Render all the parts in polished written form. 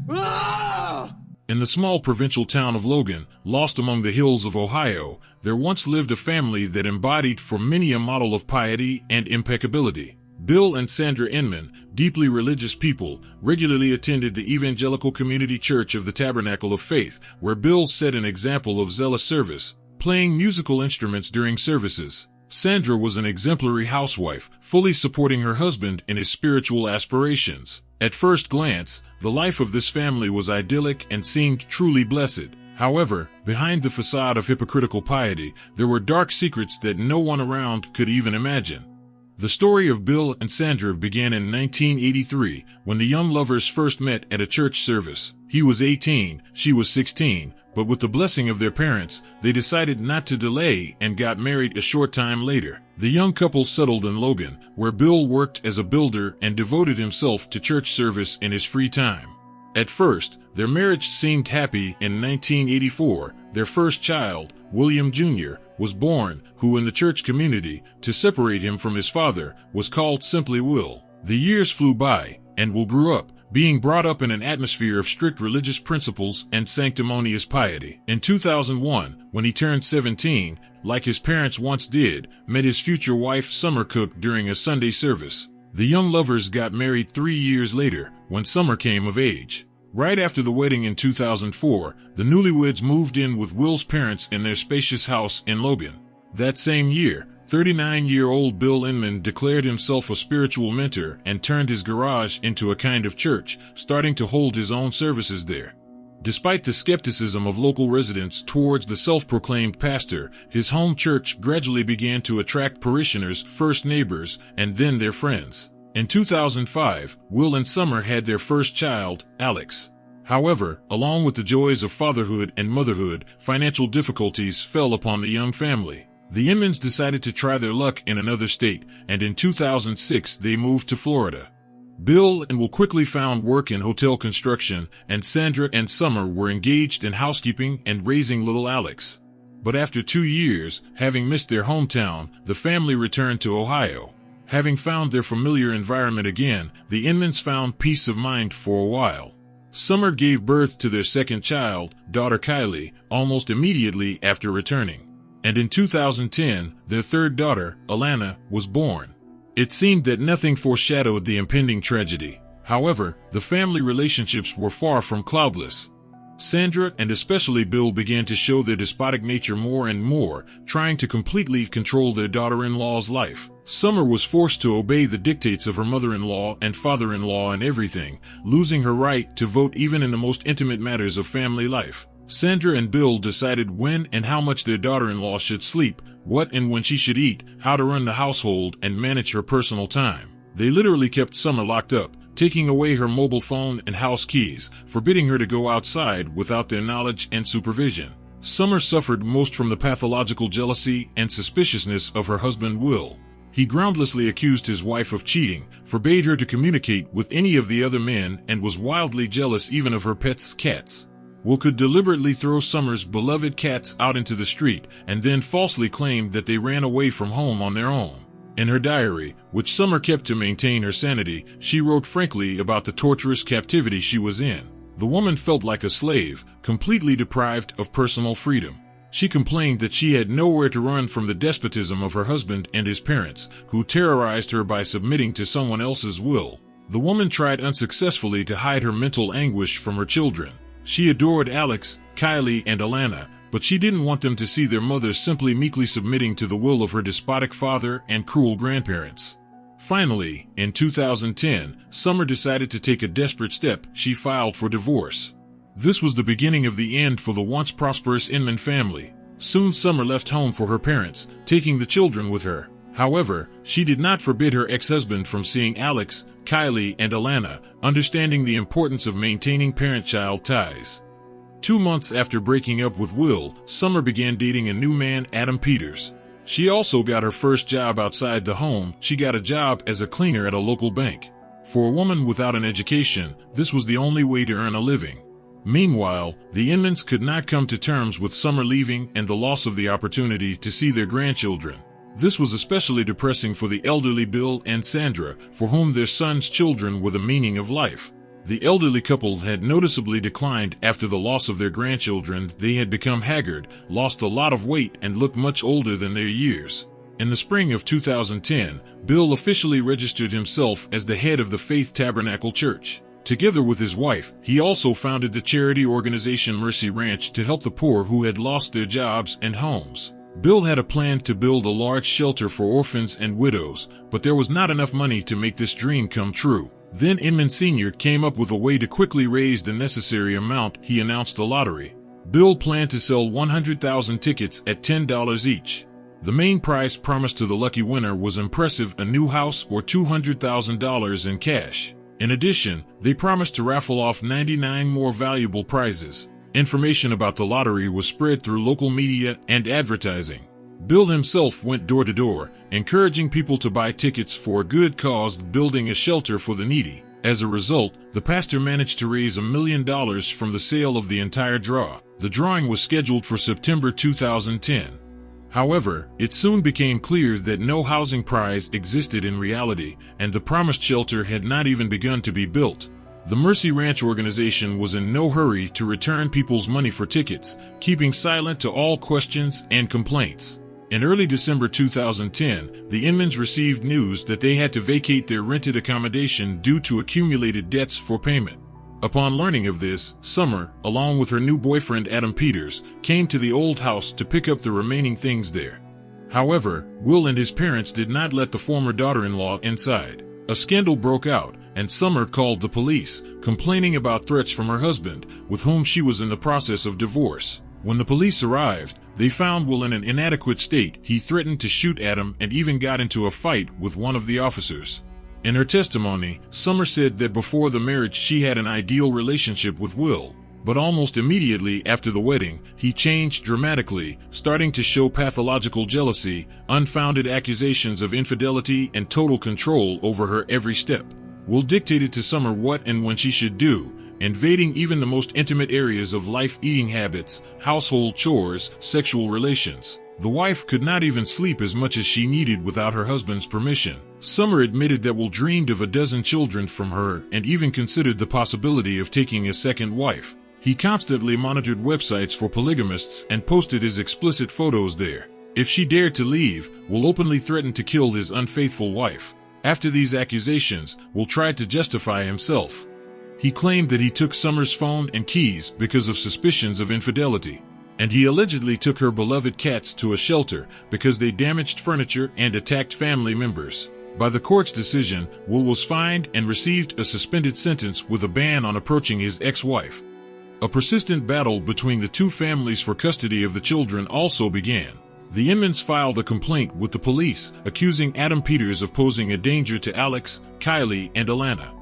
Ah! In the small provincial town of Logan, lost among the hills of Ohio, there once lived a family that embodied for many a model of piety and impeccability. Bill and Sandra Inman, deeply religious people, regularly attended the Evangelical Community Church of the Tabernacle of Faith, where Bill set an example of zealous service, playing musical instruments during services. Sandra was an exemplary housewife, fully supporting her husband in his spiritual aspirations. At first glance, the life of this family was idyllic and seemed truly blessed. However, behind the facade of hypocritical piety, there were dark secrets that no one around could even imagine. The story of Bill and Sandra began in 1983, when the young lovers first met at a church service. He was 18, she was 16, but with the blessing of their parents, they decided not to delay and got married a short time later. The young couple settled in Logan, where Bill worked as a builder and devoted himself to church service in his free time. At first, their marriage seemed happy. In 1984, their first child, William Jr., was born, who in the church community, to separate him from his father, was called simply Will. The years flew by, and Will grew up, being brought up in an atmosphere of strict religious principles and sanctimonious piety. In 2001, when he turned 17, like his parents once did, met his future wife Summer Cook during a Sunday service. The young lovers got married 3 years later, when Summer came of age. Right after the wedding in 2004, the newlyweds moved in with Will's parents in their spacious house in Logan. That same year, 39-year-old Bill Inman declared himself a spiritual mentor and turned his garage into a kind of church, starting to hold his own services there. Despite the skepticism of local residents towards the self-proclaimed pastor, his home church gradually began to attract parishioners, first neighbors, and then their friends. In 2005, Will and Summer had their first child, Alex. However, along with the joys of fatherhood and motherhood, financial difficulties fell upon the young family. The Inmans decided to try their luck in another state, and in 2006 they moved to Florida. Bill and Will quickly found work in hotel construction, and Sandra and Summer were engaged in housekeeping and raising little Alex. But after 2 years, having missed their hometown, the family returned to Ohio. Having found their familiar environment again, the Inmans found peace of mind for a while. Summer gave birth to their second child, daughter Kylie, almost immediately after returning. And in 2010, their third daughter, Alana, was born. It seemed that nothing foreshadowed the impending tragedy. However, the family relationships were far from cloudless. Sandra and especially Bill began to show their despotic nature more and more, trying to completely control their daughter-in-law's life. Summer was forced to obey the dictates of her mother-in-law and father-in-law in everything, losing her right to vote even in the most intimate matters of family life. Sandra and Bill decided when and how much their daughter-in-law should sleep, what and when she should eat, how to run the household, and manage her personal time. They literally kept Summer locked up, taking away her mobile phone and house keys, forbidding her to go outside without their knowledge and supervision. Summer suffered most from the pathological jealousy and suspiciousness of her husband Will. He groundlessly accused his wife of cheating, forbade her to communicate with any of the other men, and was wildly jealous even of her pet's cats. Will could deliberately throw Summer's beloved cats out into the street and then falsely claim that they ran away from home on their own. In her diary, which Summer kept to maintain her sanity, she wrote frankly about the torturous captivity she was in. The woman felt like a slave, completely deprived of personal freedom. She complained that she had nowhere to run from the despotism of her husband and his parents, who terrorized her by submitting to someone else's will. The woman tried unsuccessfully to hide her mental anguish from her children. She adored Alex, Kylie, and Alana, but she didn't want them to see their mother simply meekly submitting to the will of her despotic father and cruel grandparents. Finally, in 2010, Summer decided to take a desperate step. She filed for divorce. This was the beginning of the end for the once prosperous Inman family. Soon Summer left home for her parents, taking the children with her. However, she did not forbid her ex-husband from seeing Alex, Kylie, and Alana, understanding the importance of maintaining parent-child ties. 2 months after breaking up with Will, Summer began dating a new man, Adam Peters. She also got her first job outside the home. She got a job as a cleaner at a local bank. For a woman without an education, this was the only way to earn a living. Meanwhile, the Inmans could not come to terms with Summer leaving and the loss of the opportunity to see their grandchildren. This was especially depressing for the elderly Bill and Sandra, for whom their son's children were the meaning of life. The elderly couple had noticeably declined after the loss of their grandchildren. They had become haggard, lost a lot of weight, and looked much older than their years. In the spring of 2010, Bill officially registered himself as the head of the Faith Tabernacle Church. Together with his wife, he also founded the charity organization Mercy Ranch to help the poor who had lost their jobs and homes. Bill had a plan to build a large shelter for orphans and widows, but there was not enough money to make this dream come true. Then Inman Sr. came up with a way to quickly raise the necessary amount. He announced a lottery. Bill planned to sell 100,000 tickets at $10 each. The main prize promised to the lucky winner was impressive: a new house or $200,000 in cash. In addition, they promised to raffle off 99 more valuable prizes. Information about the lottery was spread through local media and advertising. Bill himself went door to door, encouraging people to buy tickets for a good cause, building a shelter for the needy. As a result, the pastor managed to raise $1 million from the sale of the entire draw. The drawing was scheduled for September 2010. However, it soon became clear that no housing prize existed in reality, and the promised shelter had not even begun to be built. The Mercy Ranch organization was in no hurry to return people's money for tickets, keeping silent to all questions and complaints. In early December 2010, the Inmans received news that they had to vacate their rented accommodation due to accumulated debts for payment. Upon learning of this, Summer, along with her new boyfriend Adam Peters, came to the old house to pick up the remaining things there. However, Will and his parents did not let the former daughter-in-law inside. A scandal broke out, and Summer called the police, complaining about threats from her husband, with whom she was in the process of divorce. When the police arrived, they found Will in an inadequate state. He threatened to shoot Adam and even got into a fight with one of the officers. In her testimony, Summer said that before the marriage she had an ideal relationship with Will, but almost immediately after the wedding, he changed dramatically, starting to show pathological jealousy, unfounded accusations of infidelity, and total control over her every step. Will dictated to Summer what and when she should do, invading even the most intimate areas of life: eating habits, household chores, sexual relations. The wife could not even sleep as much as she needed without her husband's permission. Summer admitted that Will dreamed of a dozen children from her and even considered the possibility of taking a second wife. He constantly monitored websites for polygamists and posted his explicit photos there. If she dared to leave, Will openly threatened to kill his unfaithful wife. After these accusations, Will tried to justify himself. He claimed that he took Summer's phone and keys because of suspicions of infidelity. And he allegedly took her beloved cats to a shelter because they damaged furniture and attacked family members. By the court's decision, Will was fined and received a suspended sentence with a ban on approaching his ex-wife. A persistent battle between the two families for custody of the children also began. The Inmans filed a complaint with the police, accusing Adam Peters of posing a danger to Alex, Kylie, and Alana.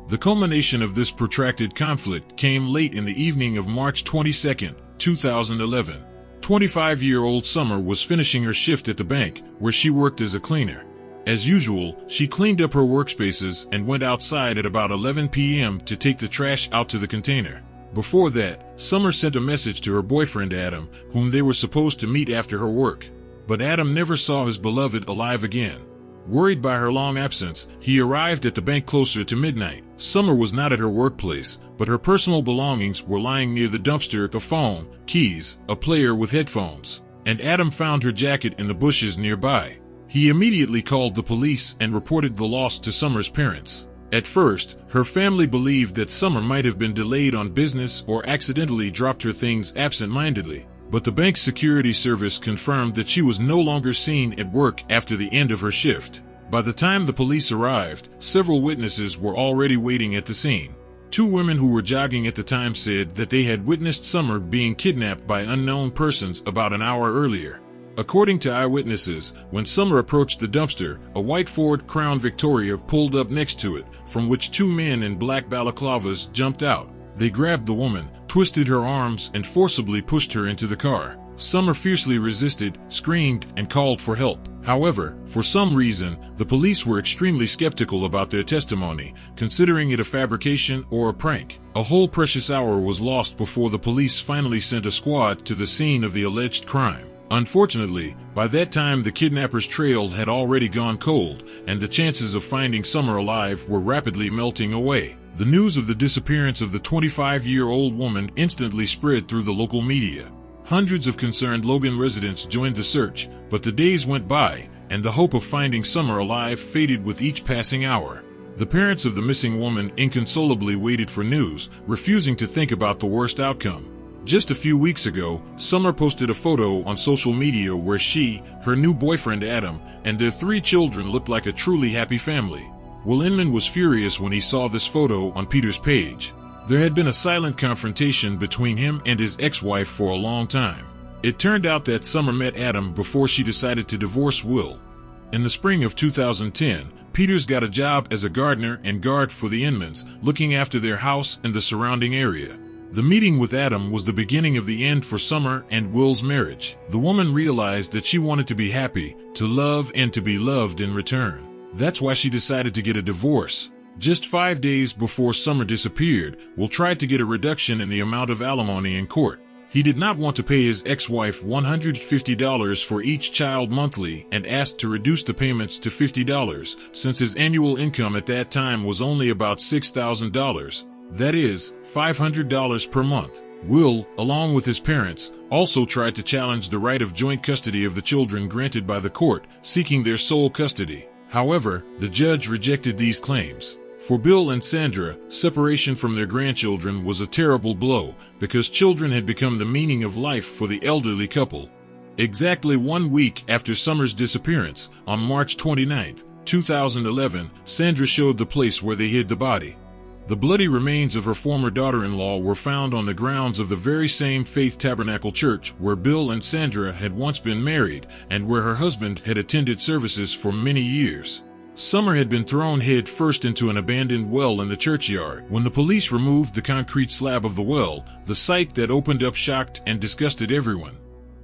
The culmination of this protracted conflict came late in the evening of March 22, 2011. 25-year-old Summer was finishing her shift at the bank, where she worked as a cleaner. As usual, she cleaned up her workspaces and went outside at about 11 p.m. to take the trash out to the container. Before that, Summer sent a message to her boyfriend Adam, whom they were supposed to meet after her work. But Adam never saw his beloved alive again. Worried by her long absence, he arrived at the bank closer to midnight. Summer was not at her workplace, but her personal belongings were lying near the dumpster: a phone, keys, a player with headphones. And Adam found her jacket in the bushes nearby. He immediately called the police and reported the loss to Summer's parents. At first, her family believed that Summer might have been delayed on business or accidentally dropped her things absent-mindedly. But the bank's security service confirmed that she was no longer seen at work after the end of her shift. By the time the police arrived, several witnesses were already waiting at the scene. Two women who were jogging at the time said that they had witnessed Summer being kidnapped by unknown persons about an hour earlier. According to eyewitnesses, when Summer approached the dumpster, a white Ford Crown Victoria pulled up next to it, from which two men in black balaclavas jumped out. They grabbed the woman, twisted her arms, and forcibly pushed her into the car. Summer fiercely resisted, screamed, and called for help. However, for some reason, the police were extremely skeptical about their testimony, considering it a fabrication or a prank. A whole precious hour was lost before the police finally sent a squad to the scene of the alleged crime. Unfortunately, by that time the kidnappers' trail had already gone cold, and the chances of finding Summer alive were rapidly melting away. The news of the disappearance of the 25-year-old woman instantly spread through the local media. Hundreds of concerned Logan residents joined the search, but the days went by, and the hope of finding Summer alive faded with each passing hour. The parents of the missing woman inconsolably waited for news, refusing to think about the worst outcome. Just a few weeks ago, Summer posted a photo on social media where she, her new boyfriend Adam, and their 3 children looked like a truly happy family. Will Inman was furious when he saw this photo on Peter's page. There had been a silent confrontation between him and his ex-wife for a long time. It turned out that Summer met Adam before she decided to divorce Will. In the spring of 2010, Peters got a job as a gardener and guard for the Inmans, looking after their house and the surrounding area. The meeting with Adam was the beginning of the end for Summer and Will's marriage. The woman realized that she wanted to be happy, to love, and to be loved in return. That's why she decided to get a divorce. Just 5 days before Summer disappeared, Will tried to get a reduction in the amount of alimony in court. He did not want to pay his ex-wife $150 for each child monthly and asked to reduce the payments to $50, since his annual income at that time was only about $6,000. That is, $500 per month. Will, along with his parents, also tried to challenge the right of joint custody of the children granted by the court, seeking their sole custody. However, the judge rejected these claims. For Bill and Sandra, separation from their grandchildren was a terrible blow, because children had become the meaning of life for the elderly couple. Exactly 1 week after Summer's disappearance, on March 29, 2011, Sandra showed the place where they hid the body. The bloody remains of her former daughter-in-law were found on the grounds of the very same Faith Tabernacle Church where Bill and Sandra had once been married and where her husband had attended services for many years. Summer had been thrown head first into an abandoned well in the churchyard. When the police removed the concrete slab of the well, the sight that opened up shocked and disgusted everyone.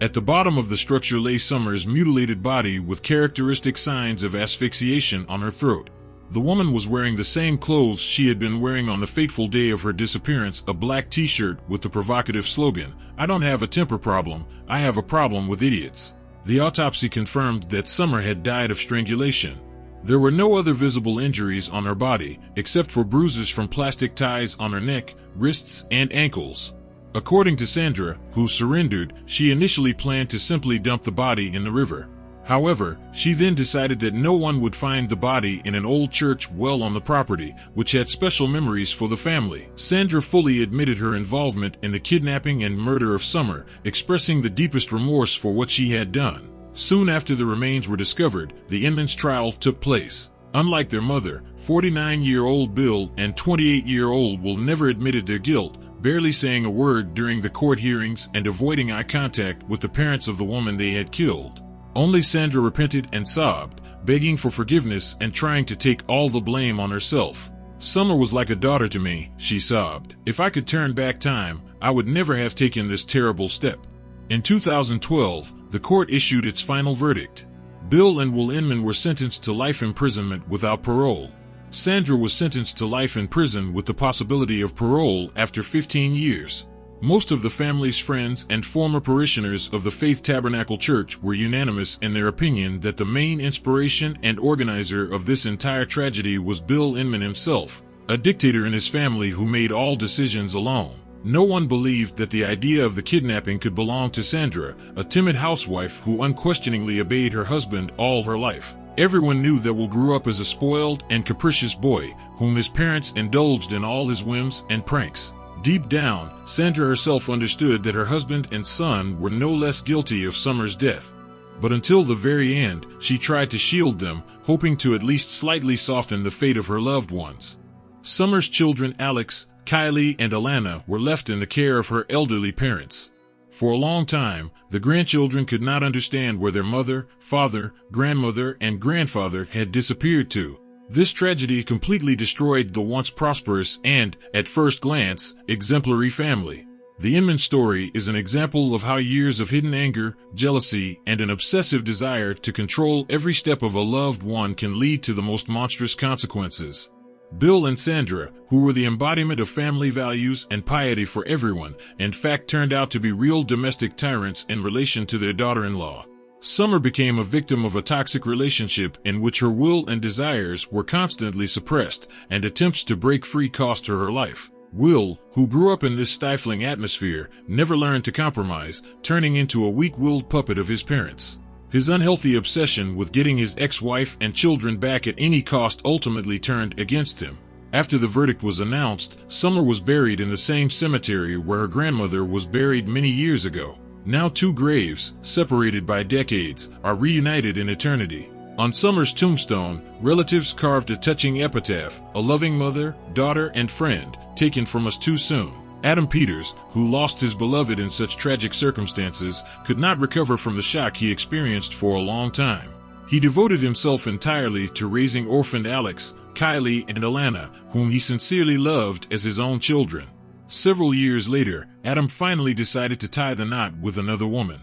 At the bottom of the structure lay Summer's mutilated body with characteristic signs of asphyxiation on her throat. The woman was wearing the same clothes she had been wearing on the fateful day of her disappearance, a black t-shirt with the provocative slogan, "I don't have a temper problem, I have a problem with idiots." The autopsy confirmed that Summer had died of strangulation. There were no other visible injuries on her body, except for bruises from plastic ties on her neck, wrists, and ankles. According to Sandra, who surrendered, she initially planned to simply dump the body in the river. However, she then decided that no one would find the body in an old church well on the property, which had special memories for the family. Sandra fully admitted her involvement in the kidnapping and murder of Summer, expressing the deepest remorse for what she had done. Soon after the remains were discovered, the Inman's trial took place. Unlike their mother, 49-year-old Bill and 28-year-old Will never admitted their guilt, barely saying a word during the court hearings and avoiding eye contact with the parents of the woman they had killed. Only Sandra repented and sobbed, begging for forgiveness and trying to take all the blame on herself. "Summer was like a daughter to me," she sobbed. "If I could turn back time, I would never have taken this terrible step." In 2012, the court issued its final verdict. Bill and Will Inman were sentenced to life imprisonment without parole. Sandra was sentenced to life in prison with the possibility of parole after 15 years. Most of the family's friends and former parishioners of the Faith Tabernacle Church were unanimous in their opinion that the main inspiration and organizer of this entire tragedy was Bill Inman himself, a dictator in his family who made all decisions alone. No one believed that the idea of the kidnapping could belong to Sandra, a timid housewife who unquestioningly obeyed her husband all her life. Everyone knew that Will grew up as a spoiled and capricious boy, whom his parents indulged in all his whims and pranks. Deep down, Sandra herself understood that her husband and son were no less guilty of Summer's death. But until the very end, she tried to shield them, hoping to at least slightly soften the fate of her loved ones. Summer's children Alex, Kylie, and Alana were left in the care of her elderly parents. For a long time, the grandchildren could not understand where their mother, father, grandmother, and grandfather had disappeared to. This tragedy completely destroyed the once prosperous and, at first glance, exemplary family. The Inman story is an example of how years of hidden anger, jealousy, and an obsessive desire to control every step of a loved one can lead to the most monstrous consequences. Bill and Sandra, who were the embodiment of family values and piety for everyone, in fact turned out to be real domestic tyrants in relation to their daughter-in-law. Summer became a victim of a toxic relationship in which her will and desires were constantly suppressed, and attempts to break free cost her her life. Will, who grew up in this stifling atmosphere, never learned to compromise, turning into a weak-willed puppet of his parents. His unhealthy obsession with getting his ex-wife and children back at any cost ultimately turned against him. After the verdict was announced, Summer was buried in the same cemetery where her grandmother was buried many years ago. Now two graves, separated by decades, are reunited in eternity. On Summer's tombstone, relatives carved a touching epitaph: "A loving mother, daughter, and friend, taken from us too soon." Adam Peters, who lost his beloved in such tragic circumstances, could not recover from the shock he experienced for a long time. He devoted himself entirely to raising orphaned Alex, Kylie, and Alana, whom he sincerely loved as his own children. Several years later, Adam finally decided to tie the knot with another woman.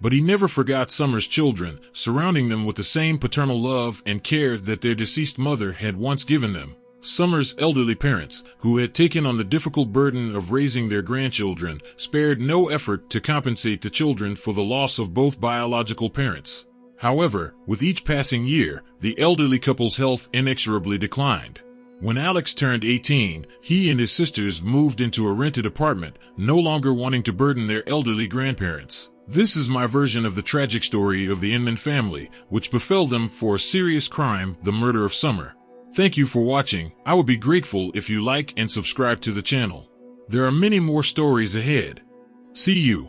But he never forgot Summer's children, surrounding them with the same paternal love and care that their deceased mother had once given them. Summer's elderly parents, who had taken on the difficult burden of raising their grandchildren, spared no effort to compensate the children for the loss of both biological parents. However, with each passing year, the elderly couple's health inexorably declined. When Alex turned 18, he and his sisters moved into a rented apartment, no longer wanting to burden their elderly grandparents. This is my version of the tragic story of the Inman family, which befell them for a serious crime, the murder of Summer. Thank you for watching. I would be grateful if you like and subscribe to the channel. There are many more stories ahead. See you.